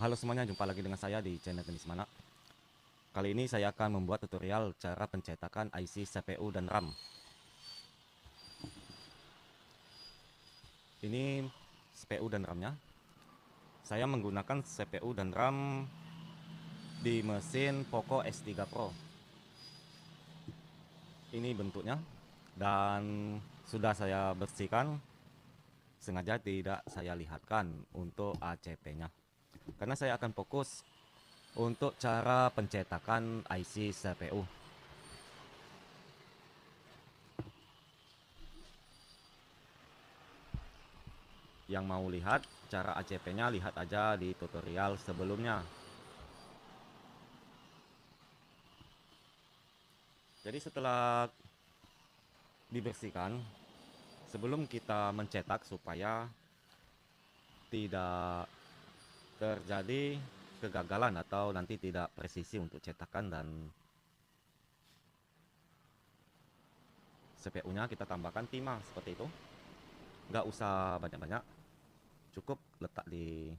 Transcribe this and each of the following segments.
Halo semuanya, jumpa lagi dengan saya di channel Tenis Mana. Kali ini saya akan membuat tutorial cara pencetakan IC CPU dan RAM. Ini CPU dan RAM-nya. Saya menggunakan CPU dan RAM di mesin Poco S3 Pro. Ini bentuknya dan sudah saya bersihkan. Sengaja tidak saya lihatkan untuk ACP-nya, karena saya akan fokus untuk cara pencetakan IC CPU. Yang mau lihat cara ACP-nya, lihat aja di tutorial sebelumnya. Jadi setelah dibersihkan, sebelum kita mencetak supaya tidak terjadi kegagalan atau nanti tidak presisi untuk cetakan dan CPU-nya, kita tambahkan timah seperti itu. Nggak usah banyak-banyak, cukup letak di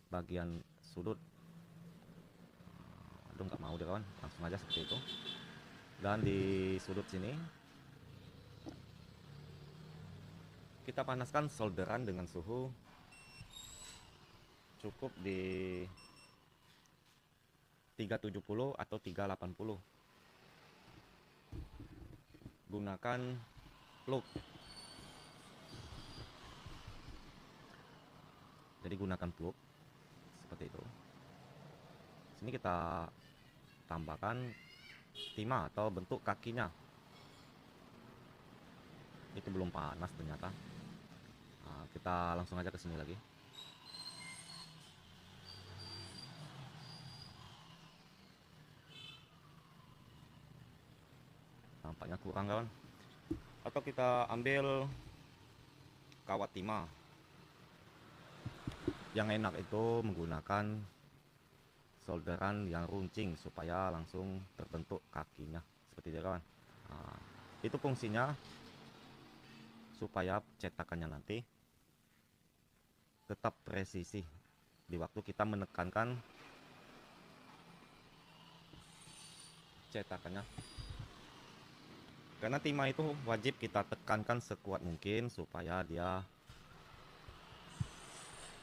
bagian sudut. Aduh, nggak mau deh kawan, langsung aja seperti itu. Dan di sudut sini kita panaskan solderan dengan suhu cukup di 370 atau 380. Gunakan plug. Jadi gunakan plug seperti itu. Sini kita tambahkan timah atau bentuk kakinya. Itu belum panas ternyata. Nah, kita langsung aja ke sini lagi. Nampaknya kurang kawan. Atau kita ambil kawat timah. Yang enak itu menggunakan solderan yang runcing supaya langsung terbentuk kakinya seperti itu kawan. Nah, itu fungsinya supaya cetakannya nanti tetap presisi di waktu kita menekankan cetakannya. Karena timah itu wajib kita tekankan sekuat mungkin supaya dia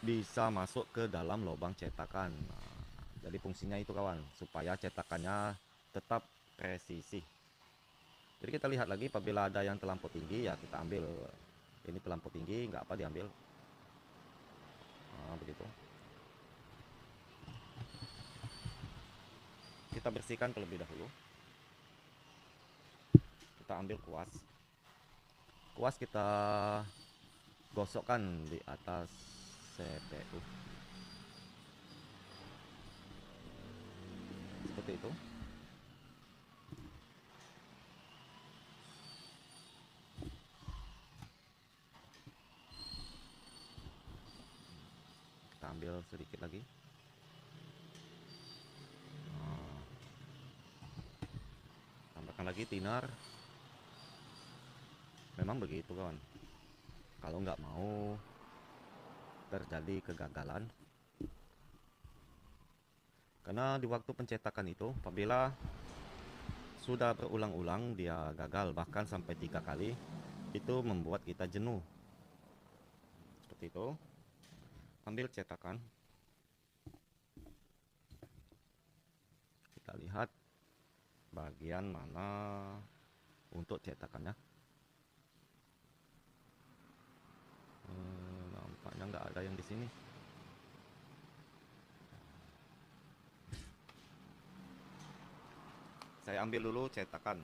bisa masuk ke dalam lubang cetakan. Nah, jadi fungsinya itu kawan, supaya cetakannya tetap presisi. Jadi kita lihat lagi, apabila ada yang terlampau tinggi ya kita ambil. Ini terlampau tinggi, nggak apa diambil. Nah, begitu. Kita bersihkan terlebih dahulu. Kita ambil kuas. Kuas kita gosokkan di atas CPU seperti itu. Kita ambil sedikit lagi. Tambahkan lagi tinar. Memang begitu kawan, kalau nggak mau terjadi kegagalan, karena di waktu pencetakan itu apabila sudah berulang-ulang dia gagal bahkan sampai 3 kali, itu membuat kita jenuh. Seperti itu. Ambil cetakan, kita lihat bagian mana untuk cetakannya. Nampaknya nggak ada yang di sini. Saya ambil dulu cetakan.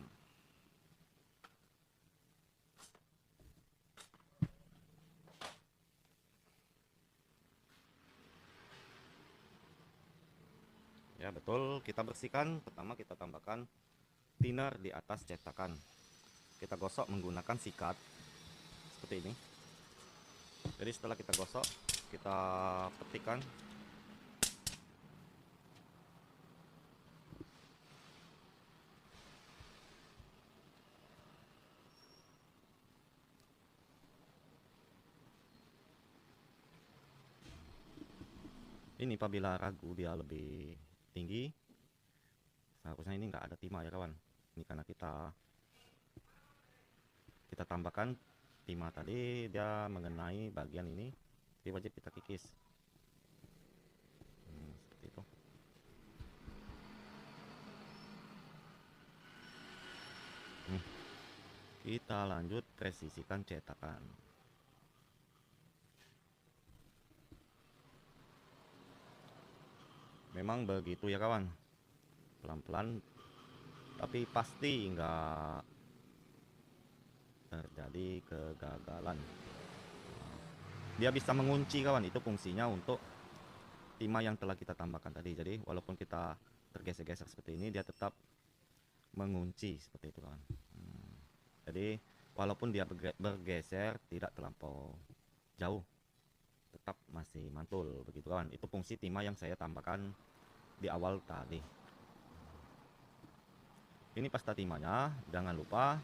Ya betul, kita bersihkan. Pertama kita tambahkan thinner di atas cetakan. Kita gosok menggunakan sikat seperti ini. Jadi setelah kita gosok, kita petikkan. Ini apabila ragu dia lebih tinggi, seharusnya ini nggak ada timah ya kawan. Ini karena kita tambahkan timah tadi, dia mengenai bagian ini, jadi wajib kita kikis. Seperti itu. Kita lanjut presisikan cetakan. Memang begitu ya kawan, pelan-pelan tapi pasti nggak terjadi kegagalan. Dia bisa mengunci kawan, itu fungsinya untuk timah yang telah kita tambahkan tadi. Jadi walaupun kita tergeser-geser seperti ini, dia tetap mengunci seperti itu kawan. Jadi walaupun dia bergeser tidak terlampau jauh, tetap masih mantul begitu kawan. Itu fungsi timah yang saya tambahkan di awal tadi. Ini pasta timahnya, jangan lupa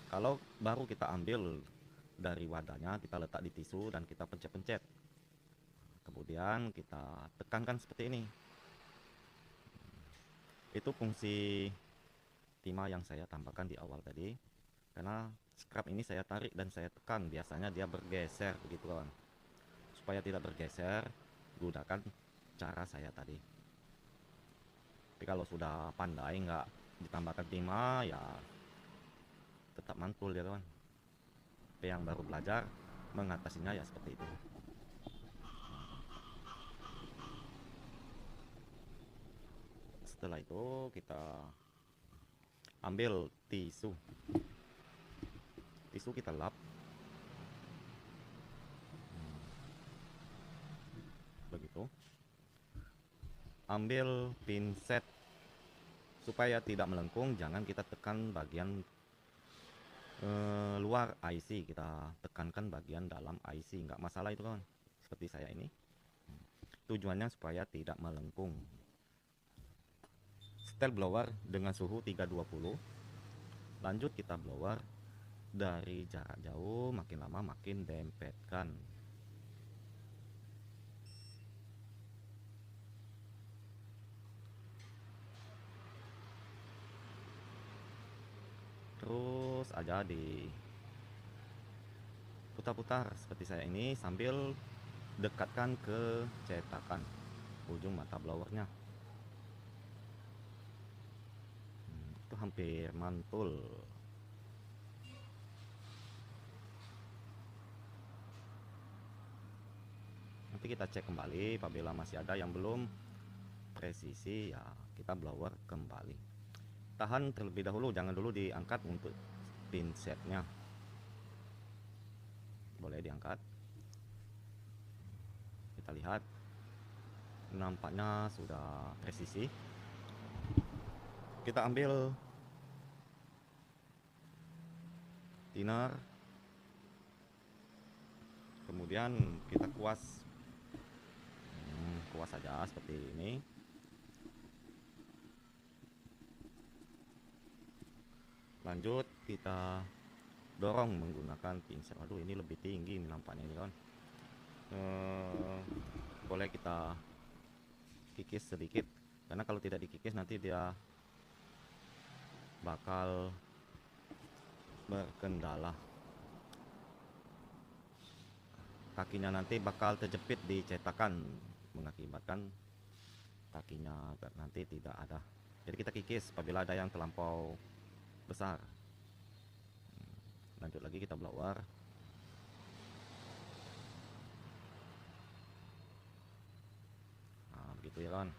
kalau baru kita ambil dari wadahnya, kita letak di tisu dan kita pencet-pencet. Kemudian kita tekankan seperti ini. Itu fungsi timah yang saya tambahkan di awal tadi. Karena scrap ini saya tarik dan saya tekan, biasanya dia bergeser begitu kawan. Supaya tidak bergeser, gunakan cara saya tadi. Tapi kalau sudah pandai nggak ditambahkan timah, ya tetap mantul ya kawan. Tapi yang baru belajar mengatasinya ya seperti itu. Setelah itu kita ambil tisu kita lap. Begitu. Ambil pinset supaya tidak melengkung, jangan kita tekan bagian luar IC, kita tekankan bagian dalam IC, nggak masalah itu kawan. Seperti saya ini, tujuannya supaya tidak melengkung. Setel blower dengan suhu 320. Lanjut kita blower dari jarak jauh, makin lama makin dempetkan. Terus aja di putar-putar seperti saya ini sambil dekatkan ke cetakan ujung mata blowernya. Itu hampir mantul. Nanti kita cek kembali apabila masih ada yang belum presisi, ya kita blower kembali. Tahan terlebih dahulu, jangan dulu diangkat untuk pinsetnya. Boleh diangkat. Kita lihat, nampaknya sudah presisi. Kita ambil thinner, kemudian kita kuas saja seperti ini. Lanjut kita dorong menggunakan pinset. Aduh, ini lebih tinggi nampaknya ini kawan. Boleh kita kikis sedikit, karena kalau tidak dikikis nanti dia bakal berkendala. Kakinya nanti bakal terjepit di cetakan, mengakibatkan kakinya nanti tidak ada. Jadi kita kikis apabila ada yang terlampau besar. Lanjut lagi kita blower. Nah, begitu ya kan.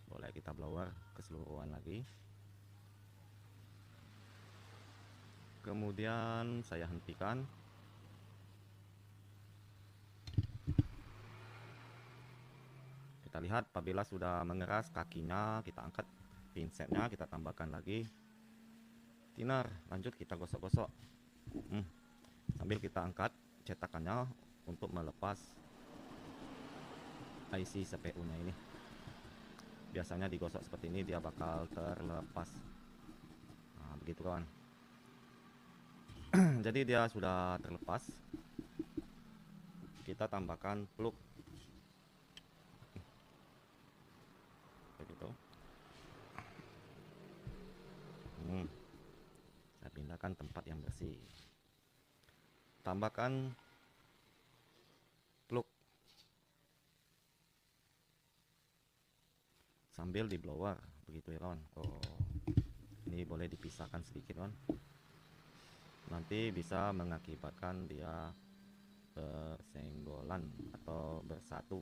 Boleh kita blower keseluruhan lagi. Kemudian saya hentikan. Kita lihat apabila sudah mengeras kakinya, kita angkat pinsetnya, kita tambahkan lagi thinner. Lanjut kita gosok-gosok sambil kita angkat cetakannya untuk melepas IC CPU nya ini. Biasanya digosok seperti ini dia bakal terlepas. Nah, begitu kawan. Jadi dia sudah terlepas. kita tambahkan plug begitu. Saya pindahkan tempat yang bersih, tambahkan plug sambil di blower begitu ya kawan. Ini boleh dipisahkan sedikit kawan, nanti bisa mengakibatkan dia bersenggolan atau bersatu.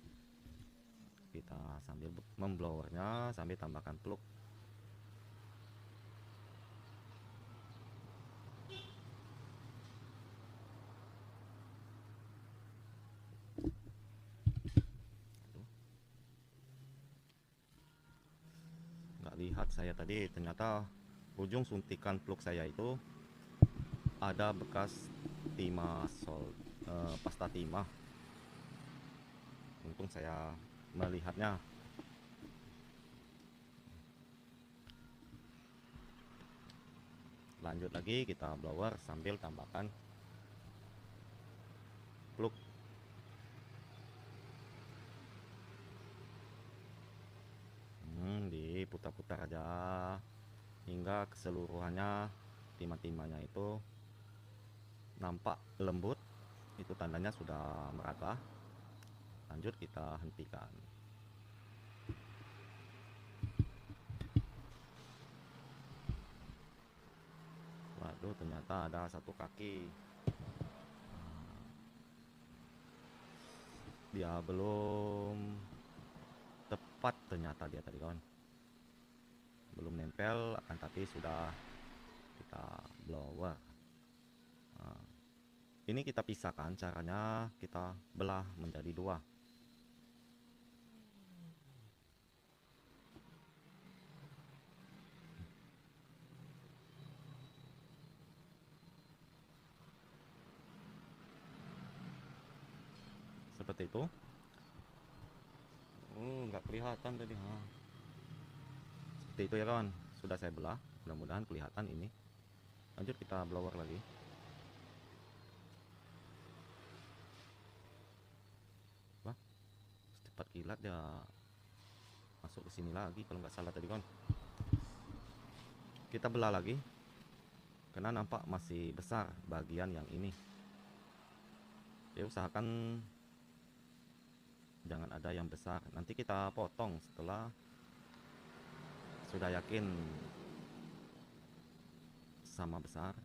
Kita sambil memblowernya sambil tambahkan plug. Nggak lihat saya tadi, ternyata ujung suntikan plug saya itu ada bekas timah pasta timah. Untung saya melihatnya. Lanjut lagi, kita blower sambil tambahkan plug. Diputar-putar aja hingga keseluruhannya timah-timahnya itu nampak lembut. Itu tandanya sudah merata. Lanjut kita hentikan. Waduh, ternyata ada satu kaki. Dia belum tepat ternyata dia tadi kawan. Belum nempel, akan tapi sudah kita blower. Ini kita pisahkan, caranya kita belah menjadi dua. Seperti itu. Nggak kelihatan tadi. Seperti itu ya kawan, sudah saya belah, mudah-mudahan kelihatan ini. Lanjut kita blower lagi. Wah, cepat kilat dia masuk ke sini lagi kalau nggak salah tadi kawan. Kita belah lagi karena nampak masih besar bagian yang ini. Ya usahakan jangan ada yang besar, nanti kita potong setelah sudah yakin sama besar.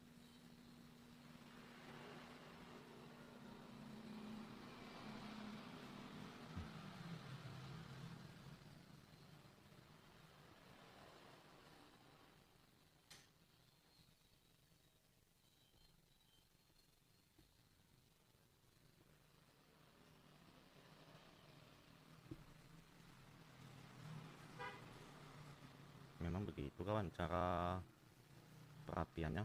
Memang begitu kawan cara perapiannya.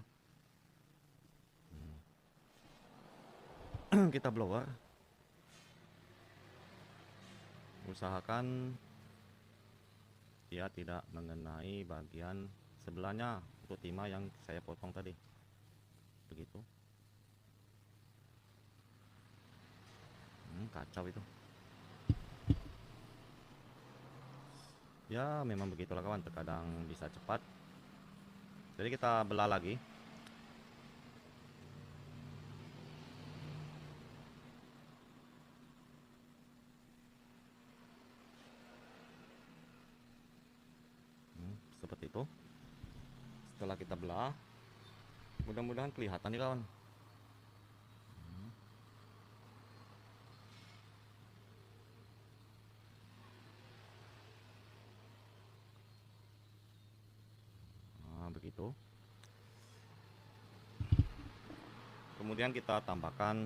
Kita blower, usahakan dia tidak mengenai bagian sebelahnya untuk timah yang saya potong tadi. Begitu. Kacau itu. Ya memang begitulah kawan, terkadang bisa cepat. Jadi kita belah lagi. Seperti itu. Setelah kita belah, mudah-mudahan kelihatan nih kawan. Nah, begitu. Kemudian kita tambahkan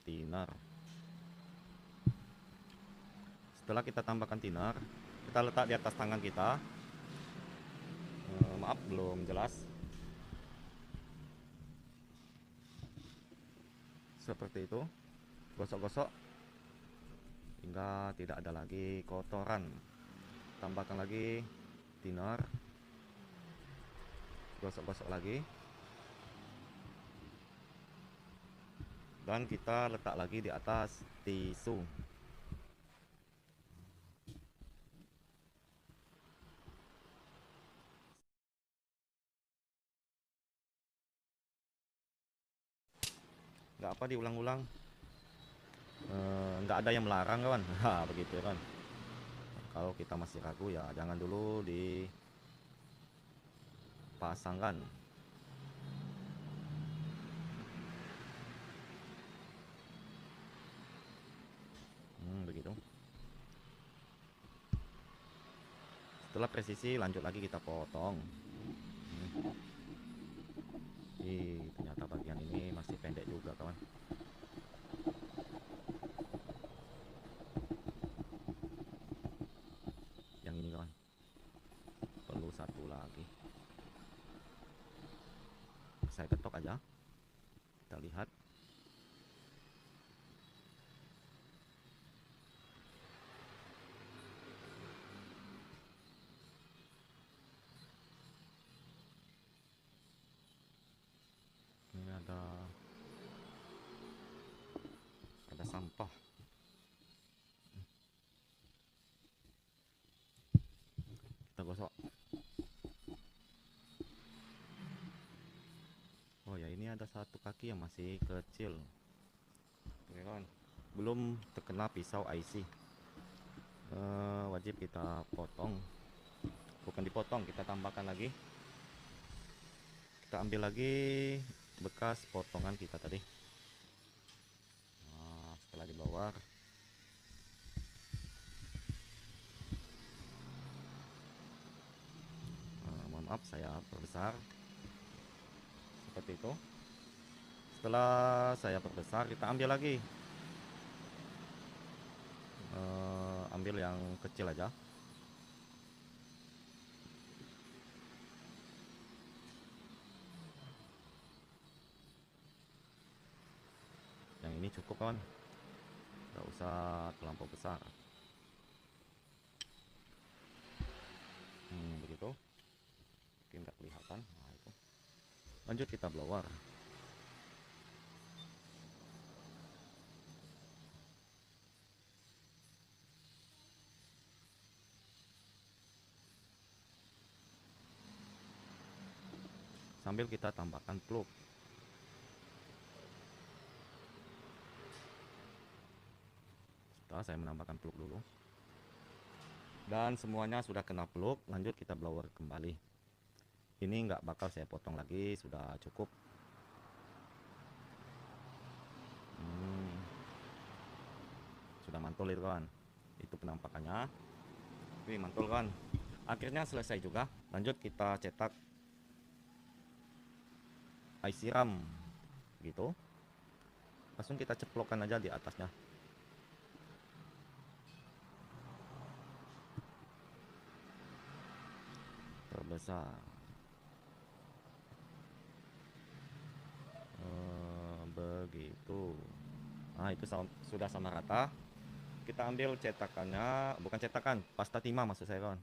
thinner. Setelah kita tambahkan thinner, kita letak di atas tangan kita. Maaf belum jelas. Seperti itu. Gosok-gosok hingga tidak ada lagi kotoran. Tambahkan lagi thinner. Gosok-gosok lagi. dan kita letak lagi di atas tisu. Nggak apa diulang-ulang, nggak ada yang melarang kawan. Nah, begitu kan. Kalau kita masih ragu ya jangan dulu dipasangkan. Begitu. Setelah presisi lanjut lagi kita potong. Ternyata bagian ini masih pendek juga kawan. Yang ini kawan, perlu satu lagi. Saya ketok aja, kita lihat. Ini ada sampah. Kita gosok. Oh ya, ini ada satu kaki yang masih kecil. Oke kawan, belum terkena pisau IC. Wajib kita potong. Bukan dipotong, kita tambahkan lagi. Kita ambil lagi bekas potongan kita tadi. Nah, setelah di bawah, mohon maaf saya perbesar seperti itu. Setelah saya perbesar, kita ambil lagi, ambil yang kecil aja. Yang ini cukup kawan, nggak usah terlampau besar. Begitu, mungkin nggak kelihatan. Nah, itu. Lanjut kita blower. Sambil kita tambahkan plug. Setelah saya menambahkan plug dulu, dan semuanya sudah kena plug, lanjut kita blower kembali. Ini nggak bakal saya potong lagi, sudah cukup. Sudah mantul itu kawan, itu penampakannya. Wih, mantul kawan. Akhirnya selesai juga. Lanjut kita cetak IC RAM gitu. Langsung kita ceplokkan aja di atasnya. Terbesar. Begitu. Nah, itu sudah sama rata. Kita ambil cetakannya, bukan cetakan, pasta timah maksud saya kawan.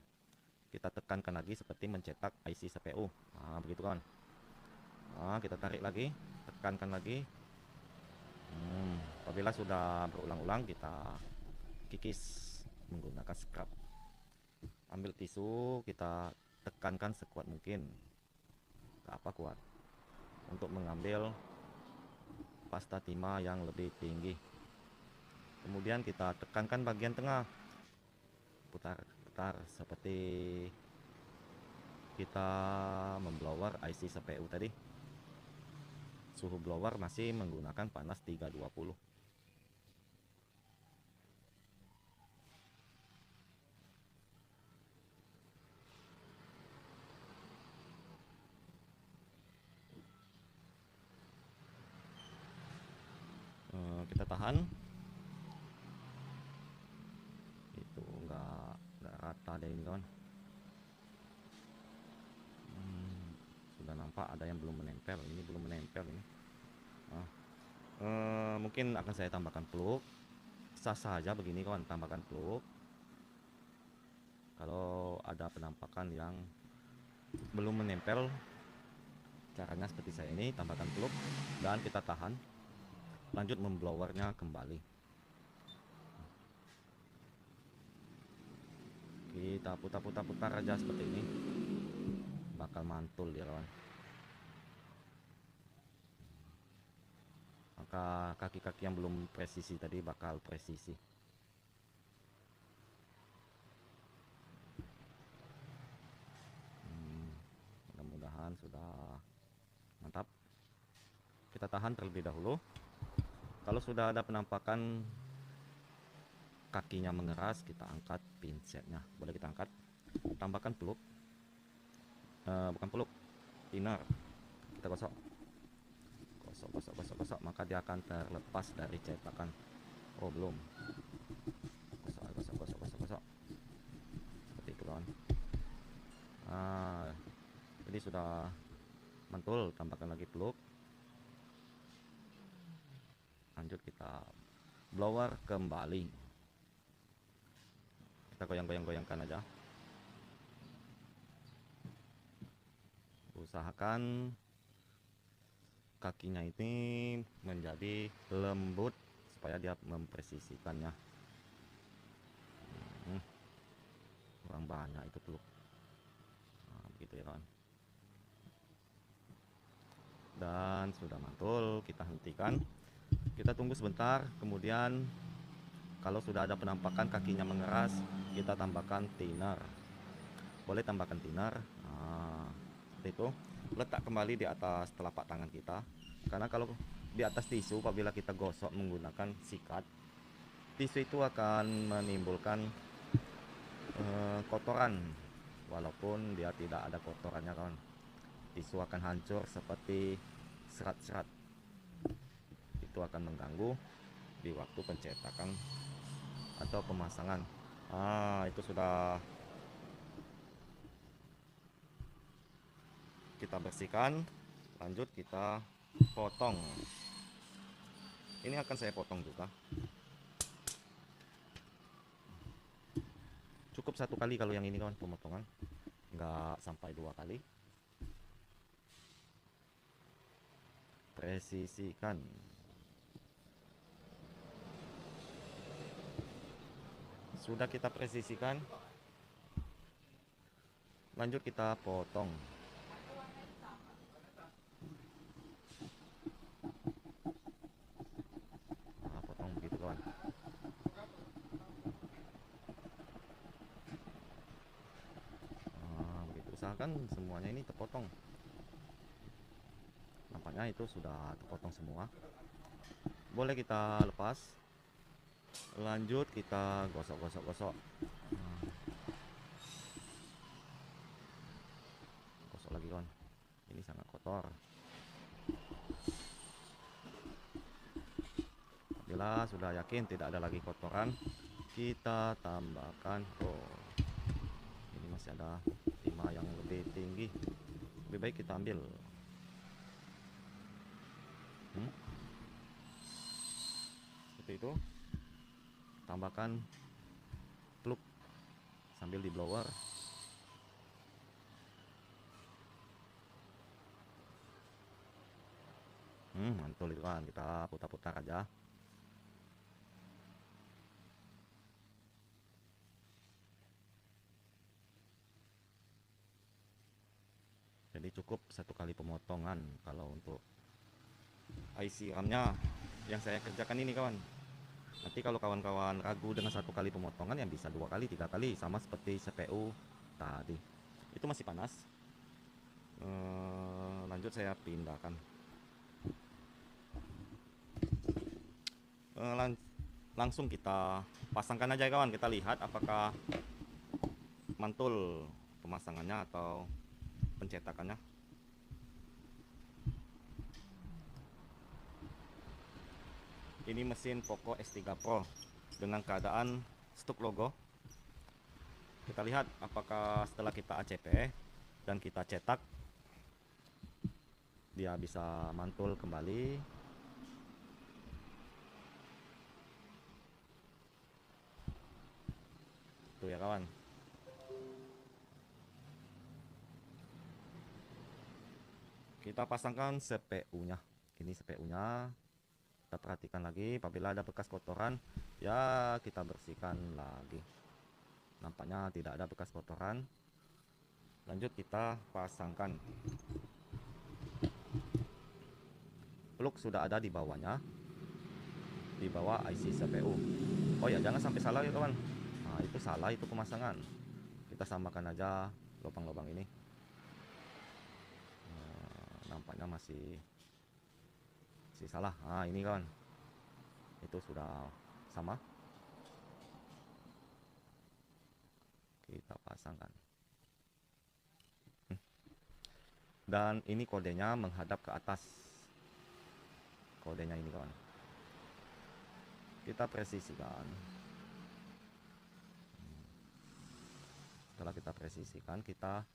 Kita tekankan lagi seperti mencetak IC CPU. Nah, begitu kawan. Nah, kita tarik lagi, tekankan lagi. Apabila sudah berulang-ulang, kita kikis menggunakan scrub. Ambil tisu, kita tekankan sekuat mungkin, gak apa kuat, untuk mengambil pasta timah yang lebih tinggi. Kemudian kita tekankan bagian tengah, putar-putar seperti kita memblower IC CPU tadi. Suhu blower masih menggunakan panas 320. Kita tahan. Itu nggak rata deh ini kawan. Sudah nampak ada yang belum menempel. Ini belum menempel ini. Nah, mungkin akan saya tambahkan plug. Sah saja begini kawan, tambahkan plug. Kalau ada penampakan yang belum menempel, caranya seperti saya ini, tambahkan plug dan kita tahan. lanjut memblowernya kembali. Kita putar aja seperti ini, bakal mantul ya kawan. Maka kaki-kaki yang belum presisi tadi bakal presisi. Mudah-mudahan sudah mantap. Kita tahan terlebih dahulu. Kalau sudah ada penampakan kakinya mengeras, kita angkat pinsetnya. Boleh kita angkat, tambahkan peluk, bukan peluk, thinner. Kita gosok, maka dia akan terlepas dari cetakan. Oh belum, gosok seperti itu kawan. Jadi sudah mantul, tambahkan lagi peluk. Lanjut kita blower kembali. Kita goyang-goyangkan aja. Usahakan kakinya ini menjadi lembut supaya dia mempresisikannya. Kurang banyak itu peluk. Nah, begitu ya kawan. Dan sudah mantul, kita hentikan. Kita tunggu sebentar, kemudian kalau sudah ada penampakan kakinya mengeras, kita tambahkan thinner. Boleh tambahkan thinner. Nah, seperti itu. Letak kembali di atas telapak tangan kita. Karena kalau di atas tisu, apabila kita gosok menggunakan sikat, tisu itu akan menimbulkan kotoran. Walaupun dia tidak ada kotorannya kawan, tisu akan hancur seperti serat-serat. Itu akan mengganggu di waktu pencetakan atau pemasangan. Itu sudah kita bersihkan. Lanjut kita potong. Ini akan saya potong juga. Cukup satu kali kalau yang ini kawan pemotongan, nggak sampai 2 kali. Presisikan. Sudah kita presisikan, lanjut kita potong. Nah, potong begitu kawan. Nah, begitu. Usahakan semuanya ini terpotong. Nampaknya itu sudah terpotong semua. Boleh kita lepas. Lanjut kita gosok. Gosok lagi kawan, ini sangat kotor. Bila sudah yakin tidak ada lagi kotoran, kita tambahkan. Oh, ini masih ada 5 yang lebih tinggi, lebih baik kita ambil. Seperti itu. Tambahkan plug sambil di blower. Mantul itu kan, kita putar-putar aja. Jadi cukup 1 kali pemotongan kalau untuk IC RAM-nya yang saya kerjakan ini kawan. Nanti kalau kawan-kawan ragu dengan 1 kali pemotongan, yang bisa 2 kali, 3 kali, sama seperti CPU tadi. Itu masih panas. Lanjut saya pindahkan. Langsung kita pasangkan aja kawan. Kita lihat apakah mantul pemasangannya atau pencetakannya. Ini mesin Poco S3 Pro dengan keadaan stuk logo. Kita lihat apakah setelah kita ACP dan kita cetak, dia bisa mantul kembali. Tuh ya kawan. Kita pasangkan CPU-nya. Ini CPU-nya. Kita perhatikan lagi, apabila ada bekas kotoran ya kita bersihkan lagi. Nampaknya tidak ada bekas kotoran. Lanjut kita pasangkan. Plug sudah ada di bawahnya, di bawah IC CPU. Oh ya, jangan sampai salah ya kawan. Nah, itu salah, itu pemasangan. Kita samakan aja lubang-lubang ini. Nampaknya masih salah. Nah, ini kawan, itu sudah sama. Kita pasangkan. Dan ini kodenya menghadap ke atas. Kodenya ini kawan. Kita presisikan. Setelah kita presisikan, kita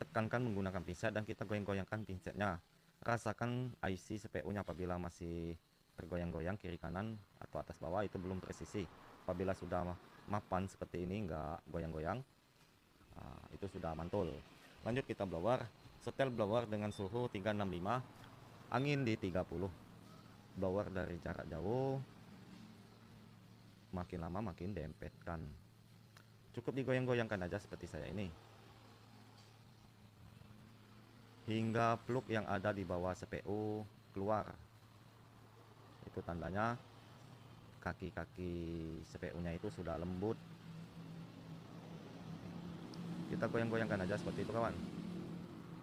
tekankan menggunakan pinset dan kita goyang-goyangkan pinsetnya. Rasakan IC CPU-nya apabila masih tergoyang-goyang kiri kanan atau atas bawah, itu belum presisi. Apabila sudah mapan seperti ini, enggak goyang-goyang, nah, itu sudah mantul. Lanjut kita blower. Setel blower dengan suhu 365, angin di 30. Blower dari jarak jauh, makin lama makin dempetkan. Cukup digoyang-goyangkan aja seperti saya ini, hingga plug yang ada di bawah CPU keluar. Itu tandanya kaki-kaki CPU-nya itu sudah lembut. Kita goyang-goyangkan aja seperti itu kawan.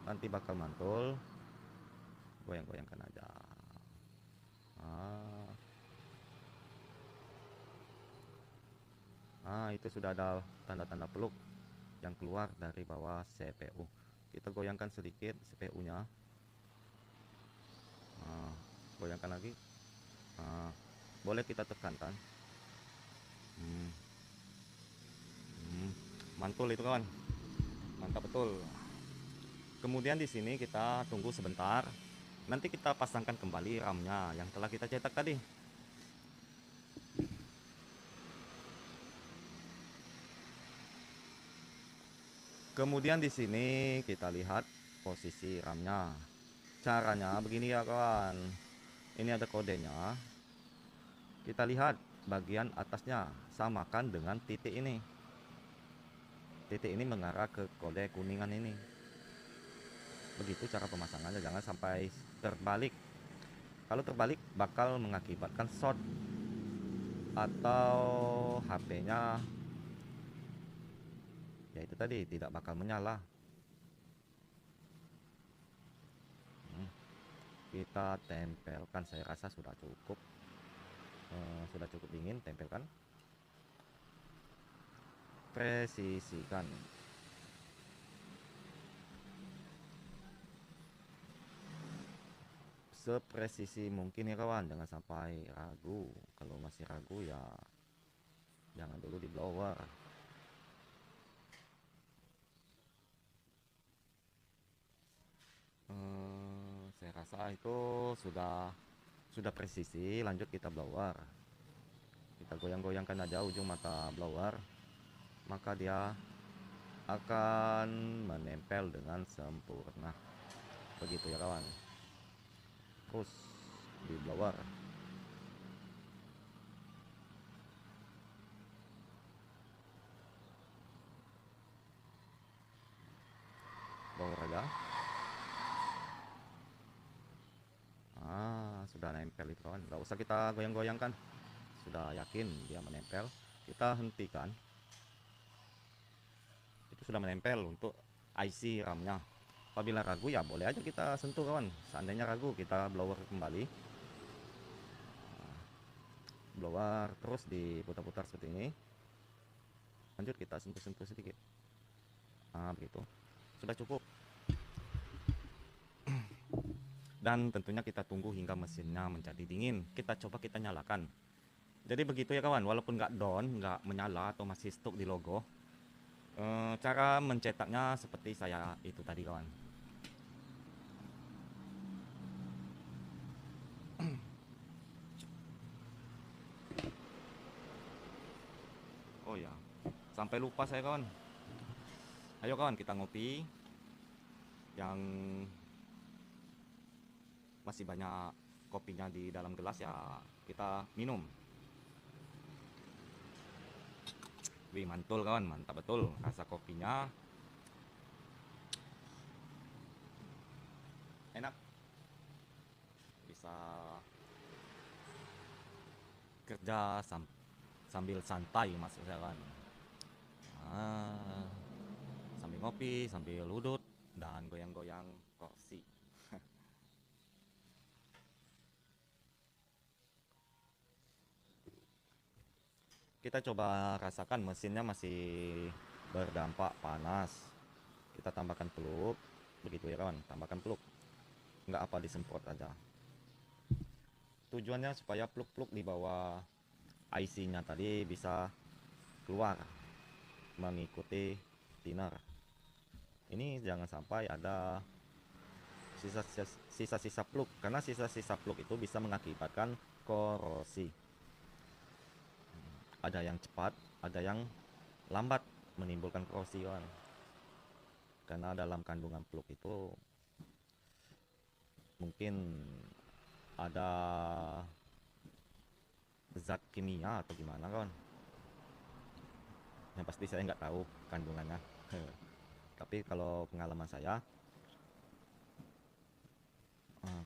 Nanti bakal mantul. Goyang-goyangkan aja. Itu sudah ada tanda-tanda plug yang keluar dari bawah CPU. Kita goyangkan sedikit CPU-nya. Goyangkan lagi. Boleh kita tekankan. Mantul itu kawan. Mantap betul. Kemudian di sini kita tunggu sebentar. Nanti kita pasangkan kembali RAM-nya yang telah kita cetak tadi. Kemudian di sini kita lihat posisi RAM-nya. Caranya begini ya kawan. Ini ada kodenya. Kita lihat bagian atasnya, samakan dengan titik ini. Titik ini mengarah ke kode kuningan ini. Begitu cara pemasangannya, jangan sampai terbalik. Kalau terbalik bakal mengakibatkan short atau HP-nya ya itu tadi tidak bakal menyala. Kita tempelkan, saya rasa sudah cukup. Sudah cukup dingin, tempelkan. Presisikan. Sepresisi mungkin ya kawan, jangan sampai ragu. Kalau masih ragu ya jangan dulu di blower. Saya rasa itu sudah presisi. Lanjut kita blower. Kita goyang-goyangkan aja ujung mata blower, maka dia akan menempel dengan sempurna. Begitu ya kawan. Terus di blower. Blower aja. Sudah nempel itu kawan, nggak usah kita goyang-goyangkan, sudah yakin dia menempel. Kita hentikan. Itu sudah menempel untuk IC RAM-nya. Apabila ragu ya boleh aja kita sentuh kawan. Seandainya ragu, kita blower kembali. Blower terus diputar-putar seperti ini. Lanjut kita sentuh-sentuh sedikit. Begitu. Sudah cukup. Dan tentunya kita tunggu hingga mesinnya menjadi dingin. Kita coba kita nyalakan. Jadi begitu ya kawan, walaupun nggak down, nggak menyala atau masih stuck di logo, cara mencetaknya seperti saya itu tadi kawan. Oh ya, sampai lupa saya kawan. Ayo kawan, kita ngopi. Yang masih banyak kopinya di dalam gelas ya kita minum. Wih, mantul kawan, mantap betul rasa kopinya, enak, bisa kerja sambil santai maksudnya kan. Ah, sambil ngopi, sambil udut dan goyang-goyang kursi. Kita coba rasakan mesinnya masih berdampak panas. Kita tambahkan peluk, begitu ya kawan, tambahkan peluk. Nggak apa disemprot aja. Tujuannya supaya pluk-pluk di bawah IC-nya tadi bisa keluar mengikuti thinner. Ini jangan sampai ada sisa-sisa pluk, karena sisa-sisa pluk itu bisa mengakibatkan korosi. Ada yang cepat, ada yang lambat menimbulkan korosi kan. Karena dalam kandungan pluk itu mungkin ada zat kimia atau gimana kan. Yang pasti saya nggak tahu kandungannya. Tapi kalau pengalaman saya,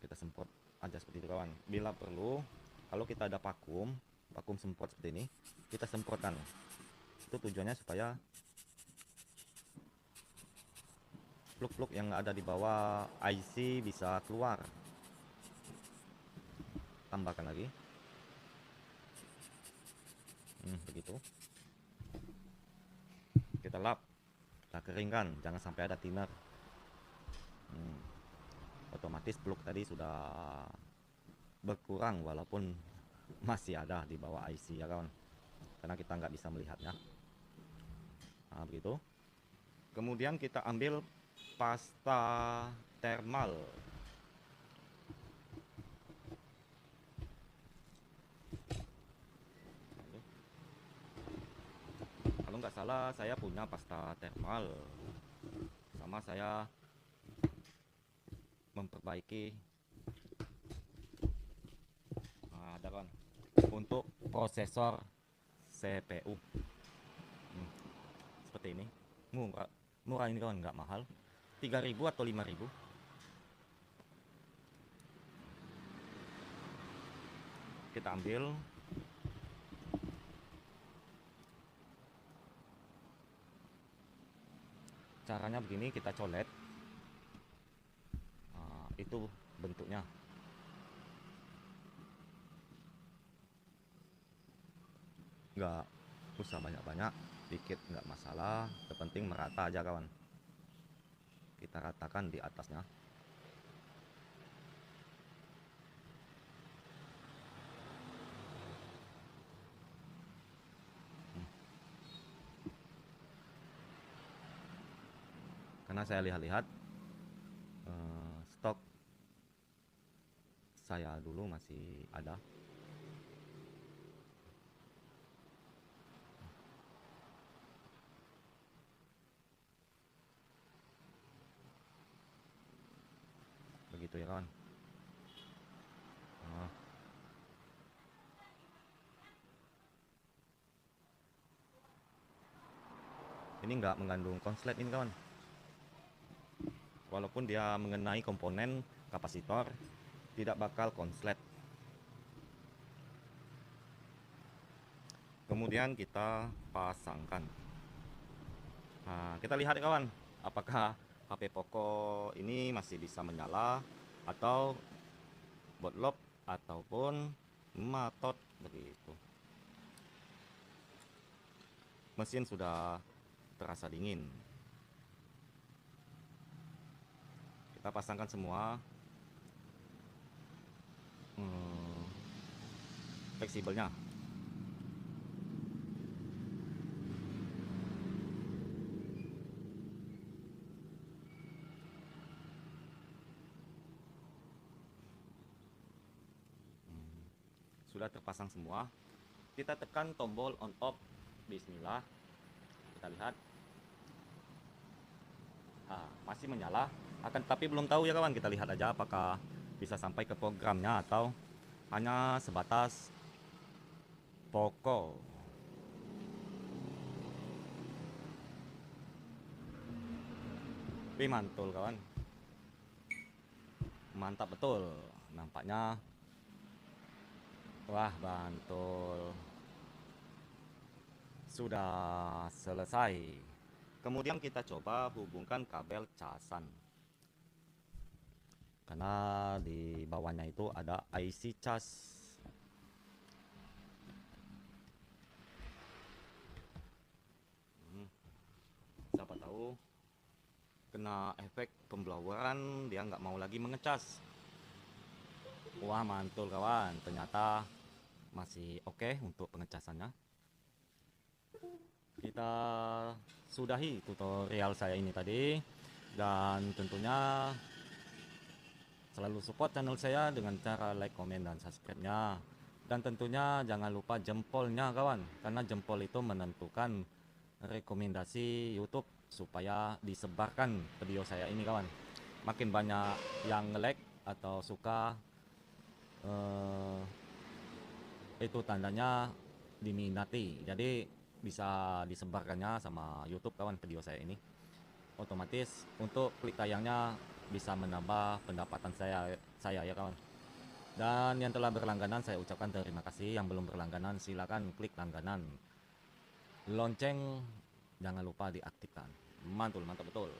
kita semprot aja seperti itu kawan. Bila perlu, kalau kita ada vakum semprot seperti ini, kita semprotkan. Itu tujuannya supaya pluk-pluk yang ada di bawah IC bisa keluar. Tambahkan lagi. Begitu. Kita lap, kita keringkan, jangan sampai ada thinner. Otomatis pluk tadi sudah berkurang walaupun masih ada di bawah IC ya kawan, karena kita nggak bisa melihatnya. Nah begitu. Kemudian kita ambil pasta thermal. Kalau nggak salah saya punya pasta thermal, sama saya memperbaiki. Nah, ada kan untuk prosesor CPU. Seperti ini, murah ini kawan, nggak mahal, 3.000 atau 5.000. Kita ambil, caranya begini, kita colet. Itu bentuknya. Nggak usah banyak-banyak, dikit nggak masalah, yang penting merata aja kawan. Kita ratakan di atasnya. Karena saya lihat-lihat stok saya dulu masih ada. Begitu ya kawan. Ini nggak mengandung konslet ini kawan, walaupun dia mengenai komponen kapasitor, tidak bakal konslet. Kemudian kita pasangkan. Nah, kita lihat ya kawan, apakah HP Poco ini masih bisa menyala atau botlop ataupun matot begitu. Mesin sudah terasa dingin. Kita pasangkan semua. Fleksibelnya. Sudah terpasang semua. Kita tekan tombol on off. Bismillah. Kita lihat. Masih menyala. Akan tapi belum tahu ya kawan. Kita lihat aja apakah bisa sampai ke programnya atau hanya sebatas pokok. Tapi mantul kawan, mantap betul nampaknya. Wah, mantul, sudah selesai. Kemudian kita coba hubungkan kabel casan, karena di bawahnya itu ada IC cas. Siapa tahu kena efek pembloweran, dia nggak mau lagi mengecas. Wah, mantul kawan, ternyata masih oke untuk pengecasannya. Kita sudahi tutorial saya ini tadi, dan tentunya selalu support channel saya dengan cara like, komen, dan subscribe-nya. Dan tentunya jangan lupa jempolnya kawan, karena jempol itu menentukan rekomendasi YouTube supaya disebarkan video saya ini kawan. Makin banyak yang like atau suka, itu tandanya diminati, jadi bisa disebarkannya sama YouTube kawan video saya ini. Otomatis untuk klik tayangnya bisa menambah pendapatan saya ya kawan. Dan yang telah berlangganan saya ucapkan terima kasih. Yang belum berlangganan silakan klik langganan. Lonceng jangan lupa diaktifkan. Mantul, mantap betul.